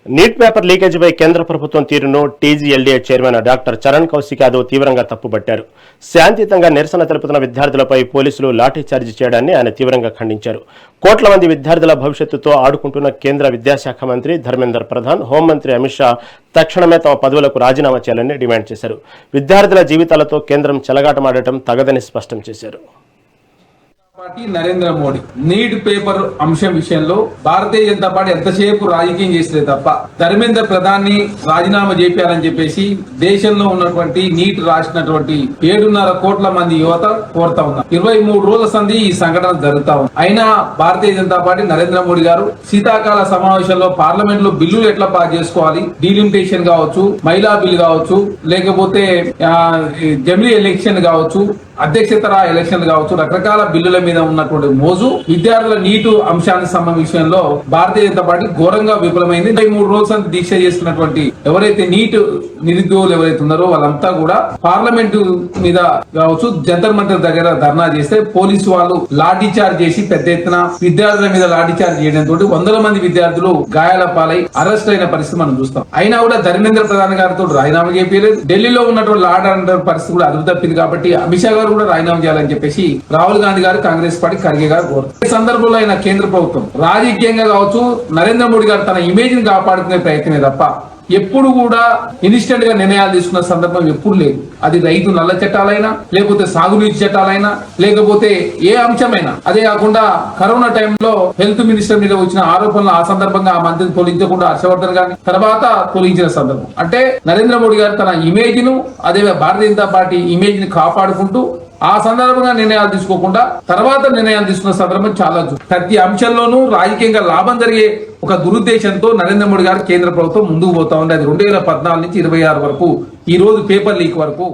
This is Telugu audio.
నీట్ పేపర్ లీకేజీపై కేంద్ర ప్రభుత్వం తీరును టీజీఎల్డీఏ చైర్మన్ డాక్టర్ చరణ్ కౌశిక్ యాదవ్ తీవ్రంగా తప్పుపట్టారు. శాంతియుతంగా నిరసన తెలుపుతున్న విద్యార్థులపై పోలీసులు లాఠీచార్జి చేయడాన్ని ఆయన తీవ్రంగా ఖండించారు. కోట్ల మంది విద్యార్థుల భవిష్యత్తుతో ఆడుకుంటున్న కేంద్ర విద్యాశాఖ మంత్రి ధర్మేంద్ర ప్రధాన్, హోంమంత్రి అమిత్ షా తక్షణమే తమ పదవులకు రాజీనామా చేయాలని డిమాండ్ చేశారు. విద్యార్థుల జీవితాలతో కేంద్రం చెలగాటమాడటం తగదని స్పష్టం చేశారు. నరేంద్ర మోడీ నీట్ పేపర్ అంశం విషయంలో భారతీయ జనతా పార్టీ ఎంతసేపు రాజకీయం చేసలే తప్ప ధర్మేంద్ర ప్రధాన్ ని రాజీనామా చేయాలని చెప్పేసి దేశంలో ఉన్నటువంటి నీట్ రాసినటువంటి 7.5 కోట్ల మంది యువత కోరుతా ఉన్నారు. 23 రోజుల సంధి ఈ సంఘటన జరుగుతా ఉంది. అయినా భారతీయ జనతా పార్టీ నరేంద్ర మోడీ గారు శీతాకాల సమావేశంలో పార్లమెంట్ లో బిల్లులు ఎట్లా పాస్ చేసుకోవాలి, డీలిమిటేషన్ కావచ్చు, మహిళా బిల్ కావచ్చు, లేకపోతే జమిలీ ఎలక్షన్ కావచ్చు, అధ్యక్షతర ఎలక్షన్ కావచ్చు, రకరకాల బిల్లుల మీద ఉన్నటువంటి మోజు విద్యార్థుల నీటు అంశానికి సంబంధించిన భారతీయ జనతా పార్టీ ఘోరంగా విఫలమైంది. 23 రోజుల దీక్ష చేస్తున్నటువంటి ఎవరైతే నీట్ నిరుద్యోగులు ఎవరైతే ఉన్నారో వాళ్ళంతా కూడా పార్లమెంటు మీద కావచ్చు, జంతర్ మంతర్ దగ్గర ధర్నా చేస్తే పోలీసు వాళ్ళు లాఠీ చార్జ్ చేసి పెద్ద ఎత్తున విద్యార్థుల మీద లాఠీ చార్జ్ చేయడంతో 100 మంది విద్యార్థులు గాయాల పాలై అరెస్ట్ అయిన పరిస్థితి మనం చూస్తాం. అయినా కూడా ధర్మేంద్ర ప్రధాన్ గారితో రాజీనామా చేయలేదు. ఢిల్లీలో ఉన్నటువంటి లా అండ్ ఆర్డర్ పరిస్థితి కూడా అదుపు తప్పింది. కాబట్టి అమిత్ షా కూడా రాజీనామా చేయాలని చెప్పేసి రాహుల్ గాంధీ గారు, కాంగ్రెస్ పార్టీ ఖర్గే గారు కోరుతారు. ఈ సందర్భంలో అయిన కేంద్ర ప్రభుత్వం రాజకీయంగా కావచ్చు, నరేంద్ర మోడీ గారు తన ఇమేజ్ ని కాపాడుకునే ప్రయత్నమే తప్ప ఎప్పుడు కూడా ఇన్స్టెంట్ గా నిర్ణయాలు తీసుకున్న సందర్భం ఎప్పుడు లేదు. అది రైతు నల్ల చట్టాలైనా, లేకపోతే సాగునీటి చట్టాలైనా, లేకపోతే ఏ అంశమైనా. అదే కాకుండా కరోనా టైంలో హెల్త్ మినిస్టర్ మీద వచ్చిన ఆరోపణలు ఆ సందర్భంగా ఆ మంత్రిని తొలగించకుండా హర్షవర్ధన్ గారిని తర్వాత తొలగించిన సందర్భం. అంటే నరేంద్ర మోడీ గారు తన ఇమేజ్ ను, అదే భారతీయ జనతా పార్టీ ఇమేజ్ ని కాపాడుకుంటూ ఆ సందర్భంగా నిర్ణయాలు తీసుకోకుండా తర్వాత నిర్ణయాలు తీసుకున్న సందర్భం చాలా. ప్రతి అంశంలోనూ రాజకీయంగా లాభం జరిగే ఒక దురుద్దేశంతో నరేంద్ర మోడీ గారు కేంద్ర ప్రభుత్వం ముందుకు పోతా ఉంది. అది 2014 నుంచి 26 వరకు, ఈ రోజు పేపర్ లీక్ వరకు